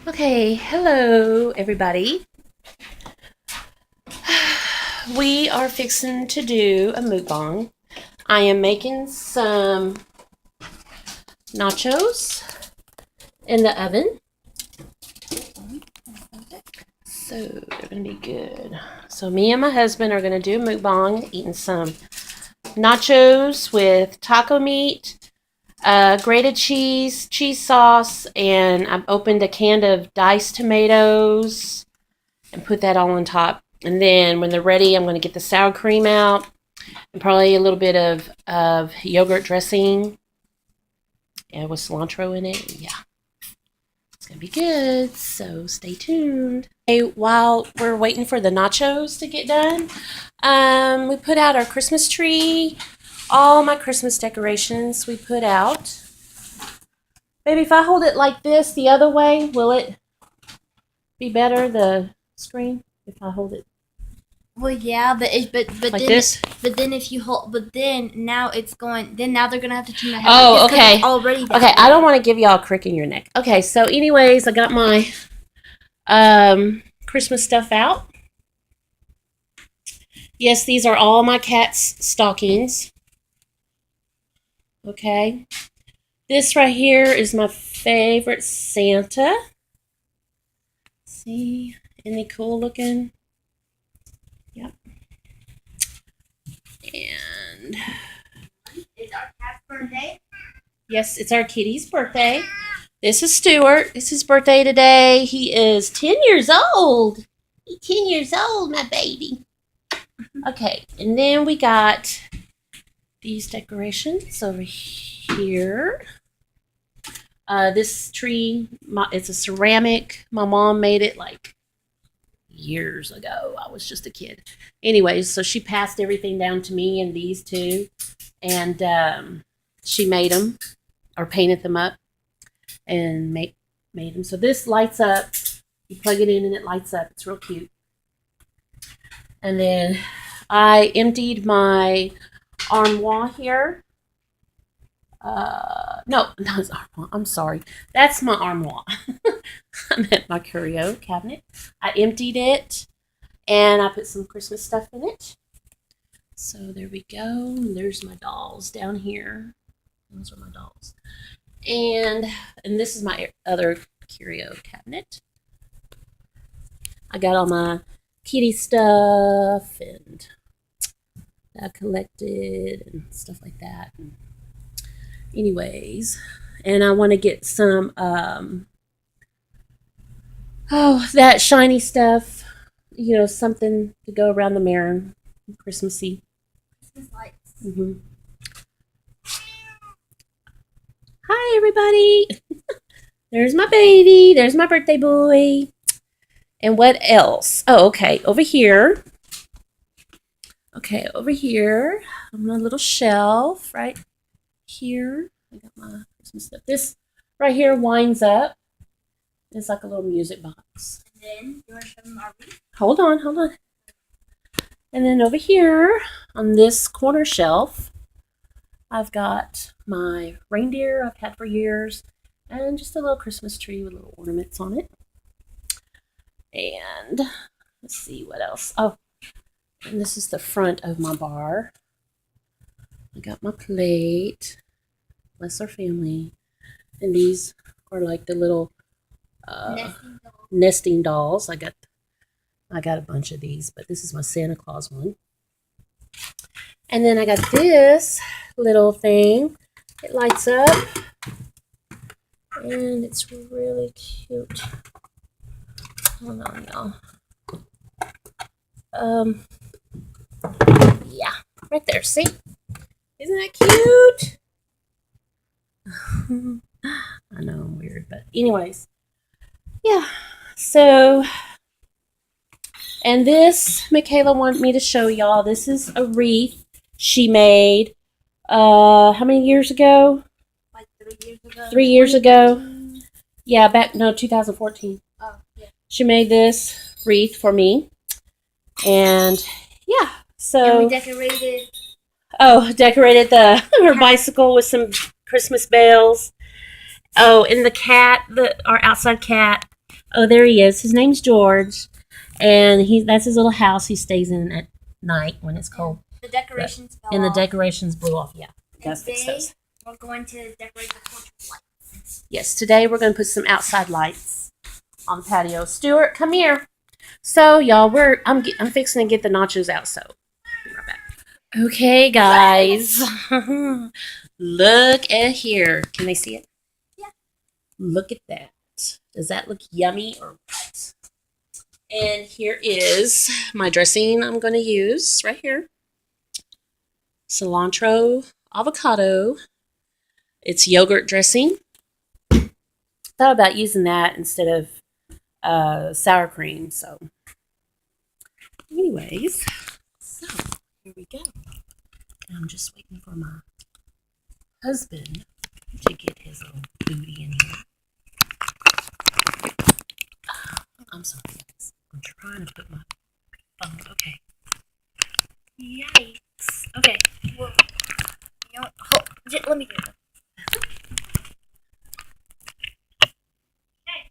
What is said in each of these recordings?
Okay, hello everybody. We are fixing to do a mukbang. I am making some nachos in the oven. So they're gonna be good. So me and my husband are gonna do a mukbang, eating some nachos with taco meat, grated cheese, cheese sauce, and I've opened a can of diced tomatoes and put that all on top. And then when they're ready, I'm going to get the sour cream out and probably a little bit of yogurt dressing and with cilantro in it. Yeah, it's going to be good. So stay tuned. Hey, while we're waiting for the nachos to get done, we put out our Christmas tree. All my Christmas decorations we put out. Baby, if I hold it like this the other way, will it be better, the screen, if I hold it? Well, yeah, but like then this? if you hold, but then now it's going. Then now they're gonna have to turn the head. Oh, like this, 'cause okay. It's already that Okay, way. I don't want to give y'all a crick in your neck. Okay, so anyways, I got my Christmas stuff out. Yes, these are all my cat's stockings. Okay. This right here is my favorite Santa. See? Isn't he cool looking? Yep. And It's our cat's birthday. yes, it's our kitty's birthday. This is Stuart. It's his birthday today. He is 10 years old. He's 10 years old, my baby. Okay, and then we got these decorations over here. This tree, it's a ceramic. My mom made it like years ago. I was just a kid. Anyways, so she passed everything down to me and these two. And she made them or painted them up and made them. So this lights up. You plug it in and it lights up. It's real cute. And then I emptied my armoire here. No, not his armoire. I'm sorry. That's my armoire. I meant my curio cabinet. I emptied it and I put some Christmas stuff in it. So there we go. There's my dolls down here. Those are my dolls. And this is my other curio cabinet. I got all my kitty stuff and I collected and stuff like that. Anyways, and I want to get some that shiny stuff, something to go around the mirror, Christmassy. Christmas lights. Hi everybody. There's my baby. There's my birthday boy. And what else? Oh, okay. Over here. Okay, over here on my little shelf right here. I got my Christmas stuff. This right here winds up. It's like a little music box. And then you want to show them our wreath? Hold on. And then over here on this corner shelf, I've got my reindeer I've had for years and just a little Christmas tree with little ornaments on it. And let's see what else. Oh, and this is the front of my bar. I got my plate. Bless our family. And these are like the little nesting dolls. I got a bunch of these, but this is my Santa Claus one. And then I got this little thing. It lights up. And it's really cute. Hold on, y'all. Yeah, right there. See? Isn't that cute? I know I'm weird, but anyways. Yeah. So, and this, Michaela wanted me to show y'all. This is a wreath she made, how many years ago? Like 3 years ago. 3 years ago. Yeah, 2014. Oh, yeah. She made this wreath for me. And, yeah. So. And we decorated. Oh, decorated her bicycle with some Christmas bells. Oh, and the cat, our outside cat, Oh, there he is. His name's George, and that's his little house he stays in at night when it's cold. The decorations fell And the off. decorations blew off. Yeah, And today we're going to decorate the porch with lights. Yes, today we're going to put some outside lights on the patio. Stuart, come here. So, y'all, I'm fixing to get the nachos out. So, be right back. Okay, guys, look at here. Can they see it? Yeah. Look at that. Does that look yummy or what? And here is my dressing I'm going to use right here. Cilantro, avocado. It's yogurt dressing. Thought about using that instead of sour cream. So, anyways, so here we go. I'm just waiting for my husband to get his little booty in here. I'm sorry, guys. I'm trying to put my phone. Okay. Yikes. Okay. Well, you know what? Let me do it. Okay.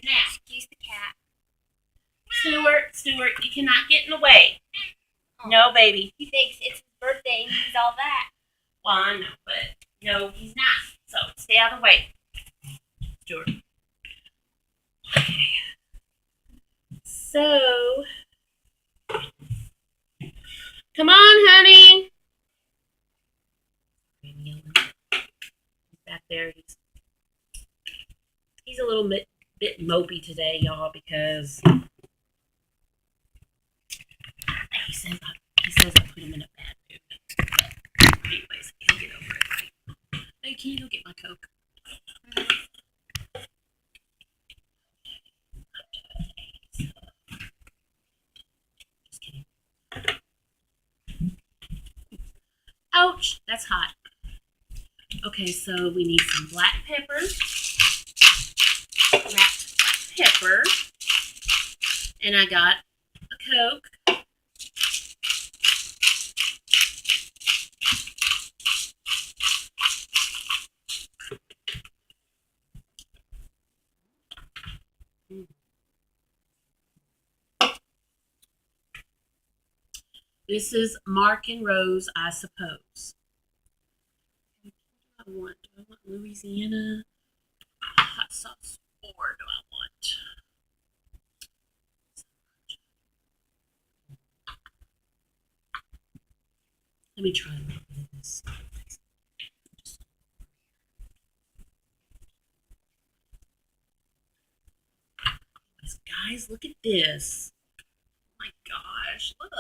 Now, Excuse the cat. Stuart, you cannot get in the way. Oh. No, baby. He thinks it's his birthday and he's all that. Well, I know, but no, he's not. So stay out of the way, Stuart. Okay. So, come on, honey. He's back there. He's a little bit mopey today, y'all, because he says I put him in a bad mood. But anyways, he'll get over it, right? Hey, can you go get my Coke? Just kidding. Ouch, that's hot. Okay, so we need some black pepper. And I got a Coke. This is Mark and Rose, I suppose. Do I want Louisiana hot sauce, or do I want? Let me try a little bit of this. Guys, look at this. Oh my gosh, look.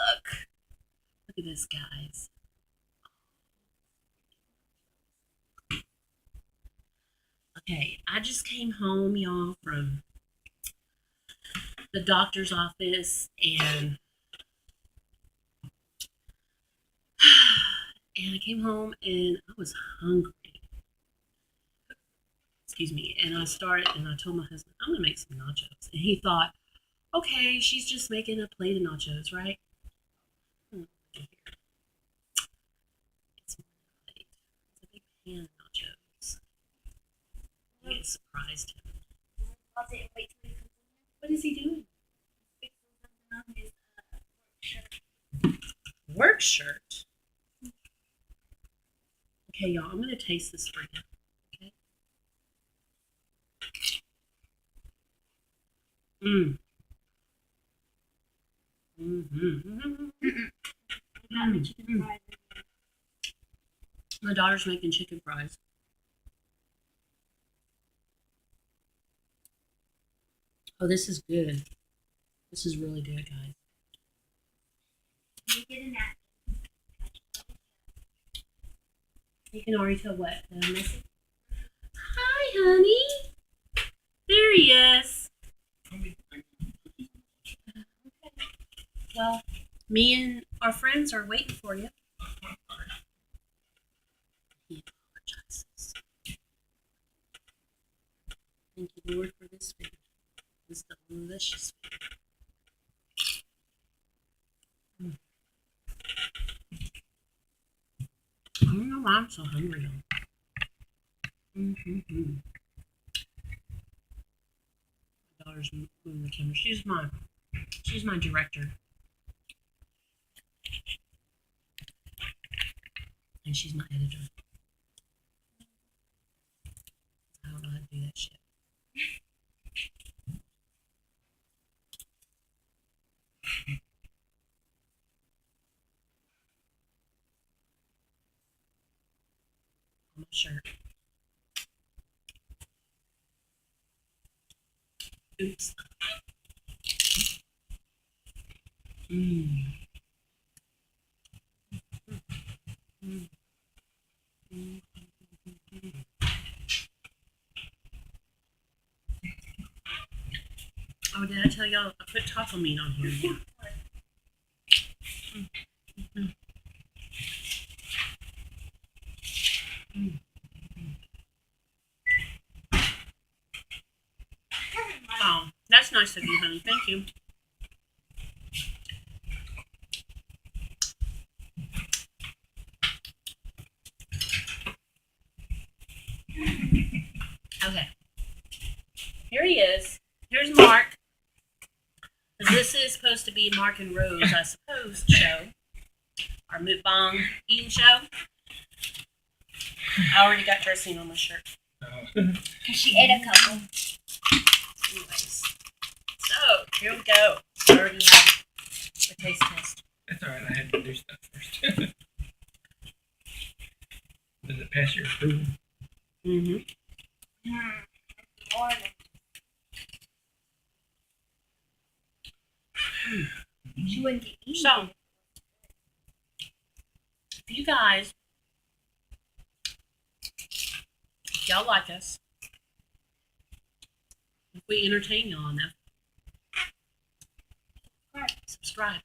Look at this, guys. Okay, I just came home, y'all, from the doctor's office, and I came home and I was hungry. Excuse me. And I told my husband, I'm gonna make some nachos. And he thought, okay, she's just making a plate of nachos, right? It's a big pan of nachos. I get surprised. What is he doing? Work shirt. Okay, y'all, I'm gonna taste this for you. Okay. My daughter's making chicken fries. Oh, this is good. This is really good, guys. You can already tell what? That I'm missing. Hi, honey. There he is. Okay. Well, me and our friends are waiting for you. He apologizes. Thank you, Lord, for this food. This delicious food. I don't know why I'm so hungry. daughter's moving the camera. She's my director, and she's my editor. I don't know how to do that shit. On my shirt. Oops. Mm. Mm. Mm. Oh, did I tell y'all I put taco meat on here? Yeah. Mm. Mm. Oh, that's nice of you, honey. Thank you. Okay. Here he is. Here's Mark. This is supposed to be Mark and Rose, I suppose, show. Our mukbang eating show. I already got dressing on my shirt. She ate a couple. Anyways. So, here we go. I already have the taste test. That's alright, I had to do stuff first. Does it pass your approval? Mm-hmm. She wouldn't get eaten. So, if you guys, if y'all like us, if we entertain y'all enough, subscribe.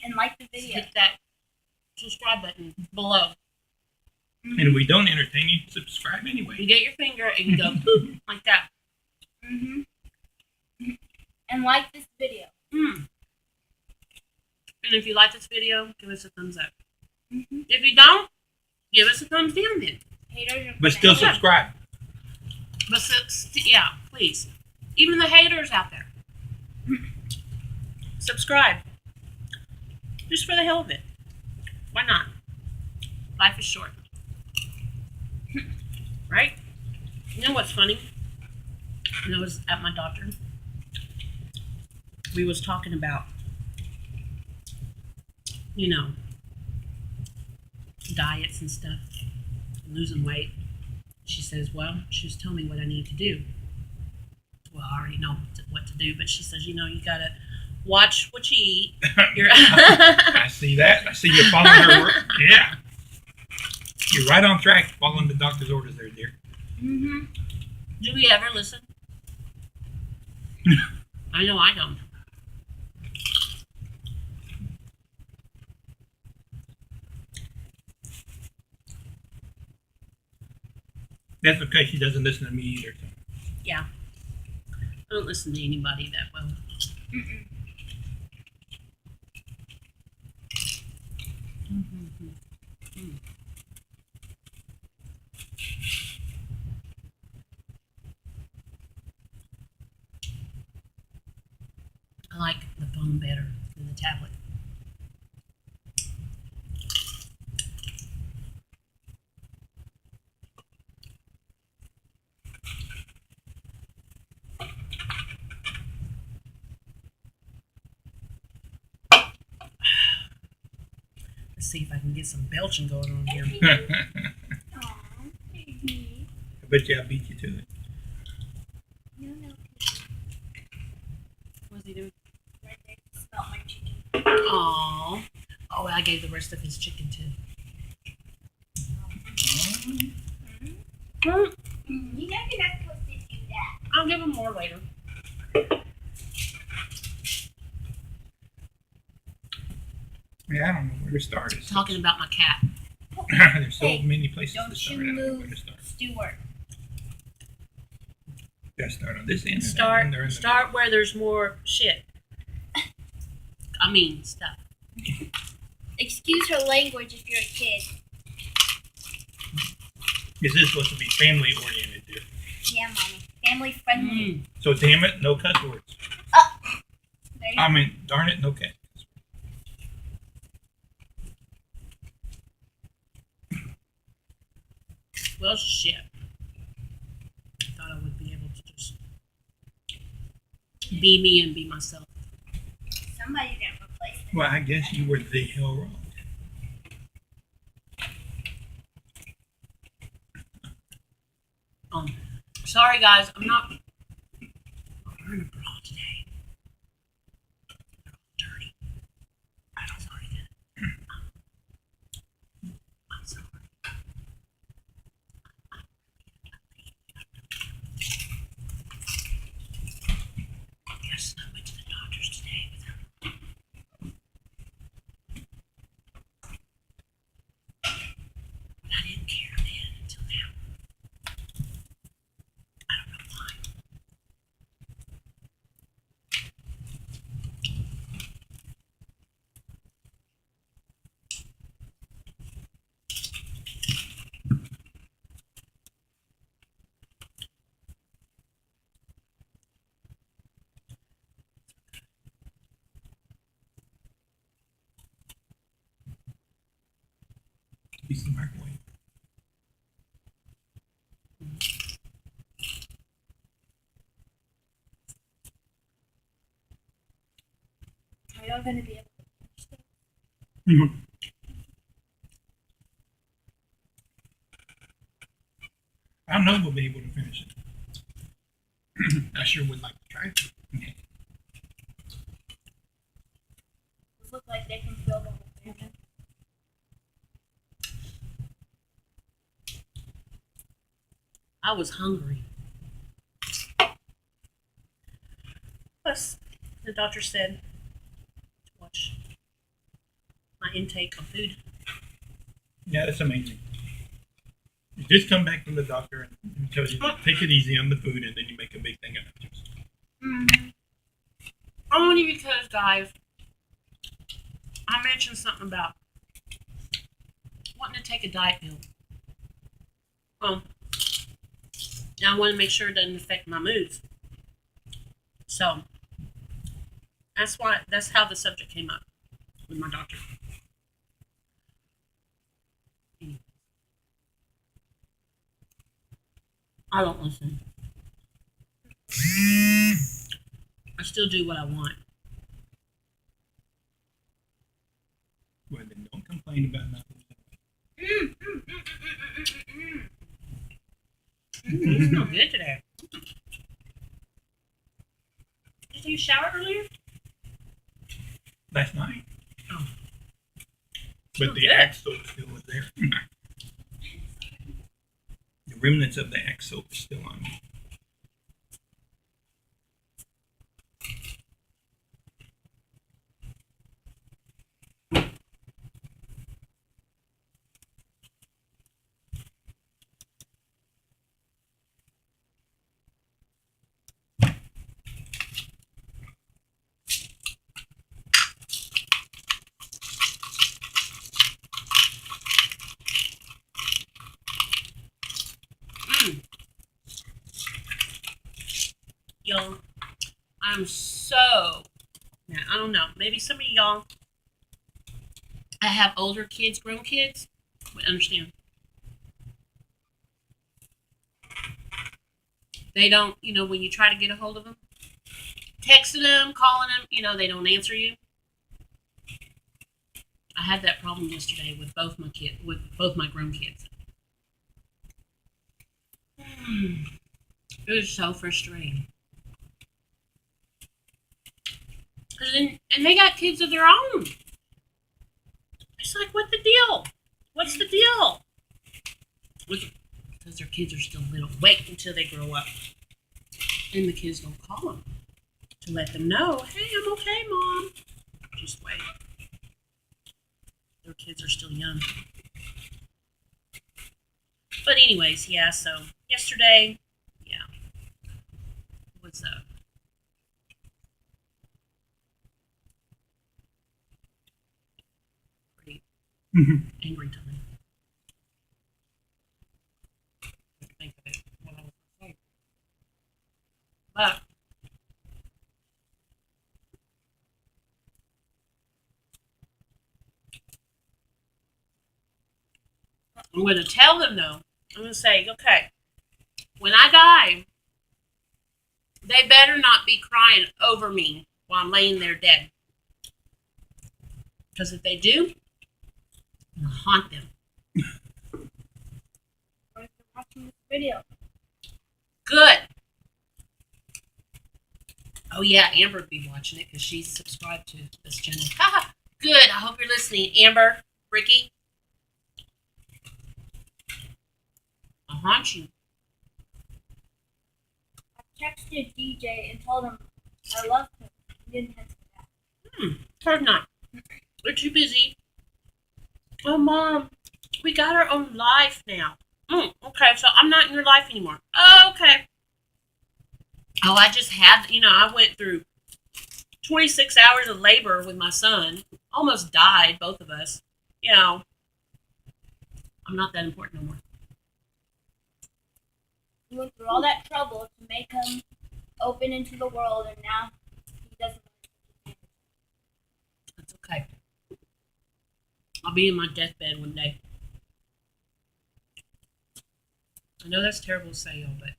And like the video. Hit that subscribe button below. And if we don't entertain you, subscribe anyway. You get your finger and you go boop, like that. Mm-hmm. And like this video. Mm. And if you like this video, give us a thumbs up. Mm-hmm. If you don't, give us a thumbs down then. Haters are But still gonna- subscribe. But yeah, please. Even the haters out there. Subscribe. Just for the hell of it. Why not? Life is short. Right? You know what's funny? When I was at my doctor, we was talking about, you know, diets and stuff, losing weight. She says, well, she was telling me what I need to do. Well, I already know what to do, but she says, you know, you gotta watch what you eat. I see that. I see you following her work. Yeah. You're right on track following the doctor's orders there, dear. Mm-hmm. Do we ever listen? I know I don't. That's because she doesn't listen to me either. So. Yeah. I don't listen to anybody that well. Mm-mm. I like the phone better than the tablet. Let's see if I can get some belching going on here. Aw, baby. I bet you I beat you to it. No. What's he doing? Right there. Smell my chicken. Aww. Oh, I gave the rest of his chicken too. You know you're not supposed to do that. I'll give him more later. Yeah, I don't know where to start. It's Talking about my cat. There's so Hey, many places to Don't start. you I don't know where move, to start. Stuart. Gotta start on this end. and that end, or in the Start where there's more shit. I mean, stuff. Excuse her language if you're a kid. middle. This is supposed to be family oriented, dear. Yeah, mommy. family friendly. So damn it, no cuss words. There you I mean, darn it, no cuss. Well, shit. I thought I would be able to just be me and be myself. Somebody didn't replace it. Well, I guess you were the hell wrong. Sorry, guys. I'm not wearing a bra today. They're all dirty. I'm sorry. I'm sorry. Yes, I went to the doctor's today with her. But I didn't care then until now. I don't know why. Use the microwave. Are y'all gonna be able to finish this? Mm-hmm. I know we'll be able to finish it. I sure would like to try it. Okay. These look like they can fill the whole family. I was hungry. Plus, the doctor said to watch my intake of food. Yeah, that's amazing. You just come back from the doctor and he tells you to take it easy on the food, and then you make a big thing of nachos. Mm-hmm. Only because, guys, I mentioned something about wanting to take a diet pill. Well, now I want to make sure it doesn't affect my moods. So that's how the subject came up with my doctor. I don't listen. I still do what I want. Well, then don't complain about nothing. It's not good today. Did you shower earlier? Last night. Oh. But the good. axe soap still was there. The remnants of the axe soap is still on me. Y'all, I'm so, now I don't know, maybe some of y'all, I have older kids, grown kids, would understand. They don't, when you try to get a hold of them, texting them, calling them, they don't answer you. I had that problem yesterday with both my grown kids. It was so frustrating. And they got kids of their own. It's like, what the deal? What's the deal? Because their kids are still little. Wait until they grow up. And the kids don't call them to let them know, hey, I'm okay, Mom. Just wait. Their kids are still young. But anyways, yeah, so yesterday, yeah, was pretty angry time. Think of it, what I was gonna say. But I'm going to tell them, though. I'm going to say, okay, when I die, they better not be crying over me while I'm laying there dead. Because if they do, I'll haunt them. Or if you're watching this video. Good. Oh, yeah, Amber would be watching it because she's subscribed to this channel. Haha. Good. I hope you're listening. Amber, Ricky, I'll haunt you. I texted DJ and told him I loved him. He didn't answer that. Heard not. We're too busy. Oh, Mom, we got our own life now. Okay, so I'm not in your life anymore. Oh, okay. Oh, I just had, I went through 26 hours of labor with my son. Almost died, both of us. I'm not that important no more. He went through all that trouble to make him open into the world, and now he doesn't. That's okay. I'll be in my deathbed one day. I know that's terrible to say, y'all, but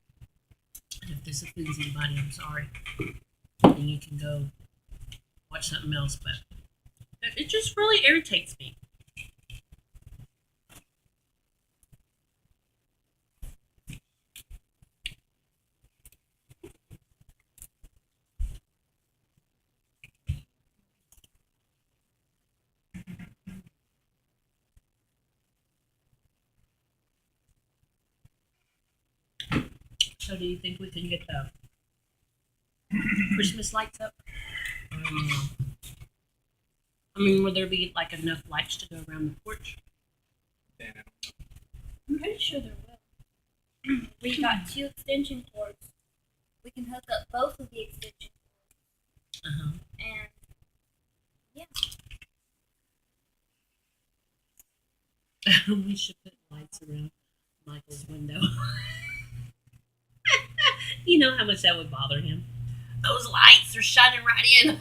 if this offends anybody, I'm sorry. Then you can go watch something else, but it just really irritates me. So do you think we can get the Christmas lights up? I don't know. I mean, would there be like enough lights to go around the porch? I'm pretty sure there will. We got 2 extension cords. We can hook up both of the extension cords. Uh-huh. And yeah. We should put lights around Michael's window. You know how much that would bother him. Those lights are shining right in.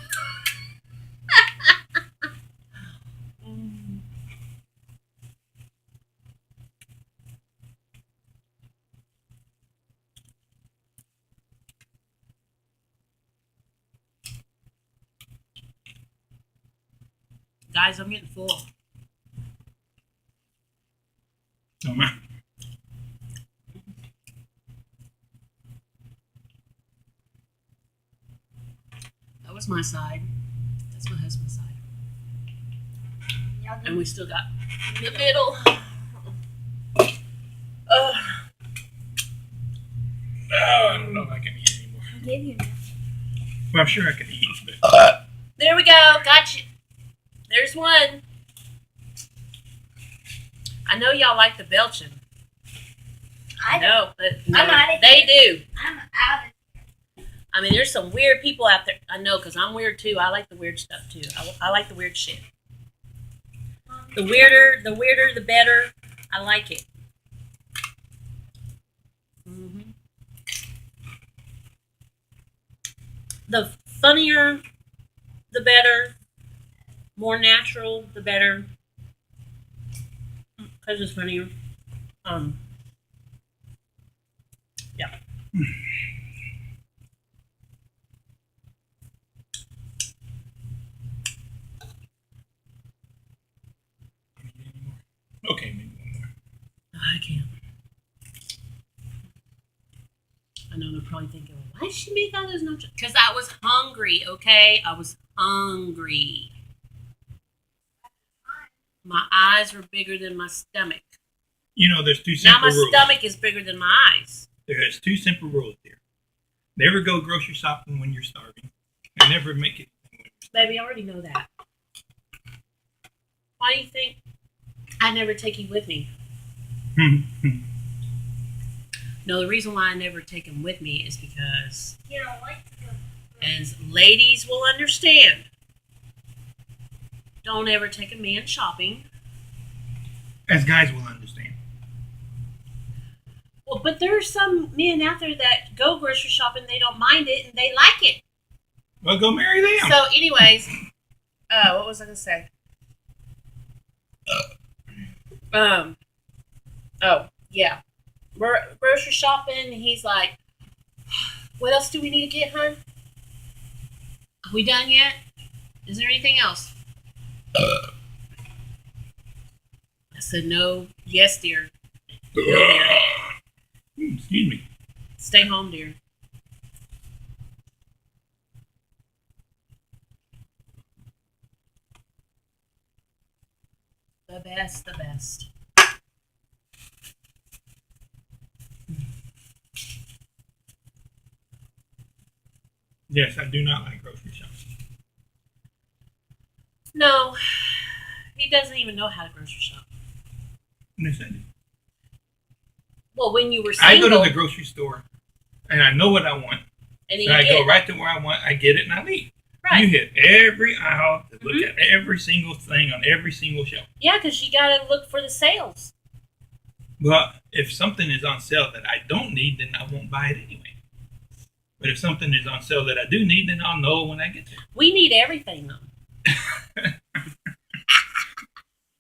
Guys, I'm getting full. Oh, man. That was my side. That's my husband's side. Y'all And we still got the middle. Oh, I don't know if I can eat anymore. I gave you enough. Well, I'm sure I can eat, but There we go. Gotcha. There's one. I know y'all like the belching. I know, but no, I'm outta they do. I'm out of I mean, there's some weird people out there. I know, because I'm weird too. I like the weird stuff too. I like the weird shit. The weirder, the better. I like it. hmm The funnier, the better. More natural, the better. Because it's funnier. Yeah. okay, maybe one more. I can't. I know they're probably thinking, why did she make all those nachos? Because I was hungry, okay? I was hungry. My eyes were bigger than my stomach. You know, there's 2 Now simple my rules. stomach is bigger than my eyes. There's 2 simple rules here. Never go grocery shopping when you're starving, and never make it. Baby, I already know that. Why do you think I never take you with me? No, the reason why I never take him with me is because, You don't like to go. as ladies will understand, don't ever take a man shopping. As guys will understand. Well, but there are some men out there that go grocery shopping, they don't mind it, and they like it. Well, go marry them. So, anyways, what was I gonna say? Oh yeah, we're grocery shopping. And he's like, "What else do we need to get, hon? Are we done yet? Is there anything else?" I said, "No, yes, dear. No, dear. Excuse me. Stay home, dear." The best, the best. Yes, I do not like grocery shopping. No, he doesn't even know how to grocery shop. Yes, I do. Well, when you were I single, go to the grocery store and I know what I want. and So I you go get right to where I want. I get it and I leave. right. You hit every aisle to look at every single thing on every single shelf. Yeah, because you got to look for the sales. But if something is on sale that I don't need, then I won't buy it anyway. But if something is on sale that I do need, then I'll know when I get there. We need everything, though.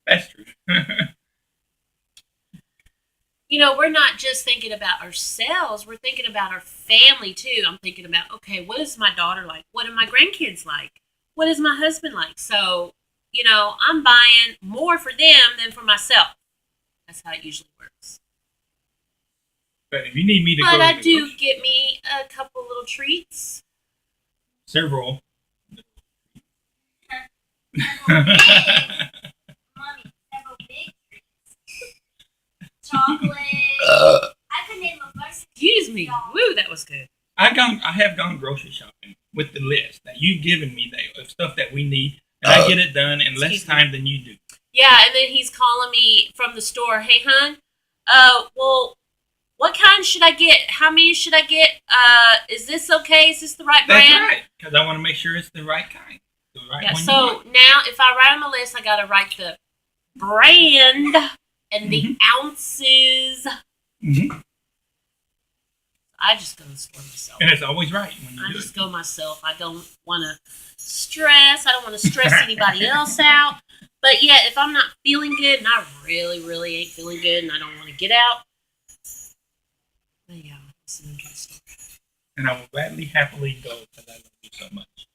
That's true. You know, we're not just thinking about ourselves, we're thinking about our family too. I'm thinking about, okay, what is my daughter like? What are my grandkids like? What is my husband like? So, you know, I'm buying more for them than for myself. That's how it usually works. But if you need me to But go I to the do grocery- get me a couple little treats. several. Mommy, several big treats. Chocolate. I could name a bunch. Excuse me. Woo, that was good. I have gone grocery shopping with the list that you've given me of stuff that we need, and I get it done in less Excuse me. time than you do. Yeah, and then he's calling me from the store. Hey, hon. Well, what kind should I get? How many should I get? Is this okay? Is this the right That's brand? right, because I want to make sure it's the right kind, the right Yeah. one. So you want. now, if I write on the list, I gotta write the brand and the ounces. Mhm. I just go to the store myself. And it's always right when you I do just it. go myself. I don't want to stress. I don't want to stress anybody else out. But yeah, if I'm not feeling good and I really, really ain't feeling good and I don't want to get out, then yeah, I'll send them to the store. And I will gladly, happily go because I love you so much.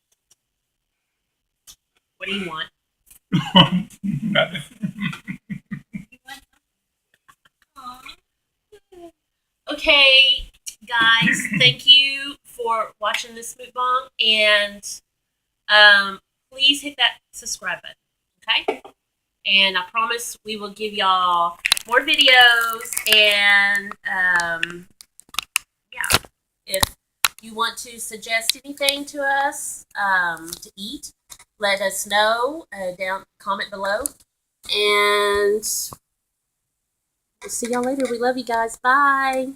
What do you want? Nothing. Okay, guys, thank you for watching this mukbang, and please hit that subscribe button, okay? And I promise we will give y'all more videos, and yeah, if you want to suggest anything to us to eat, let us know down comment below, and we'll see y'all later. We love you guys. Bye.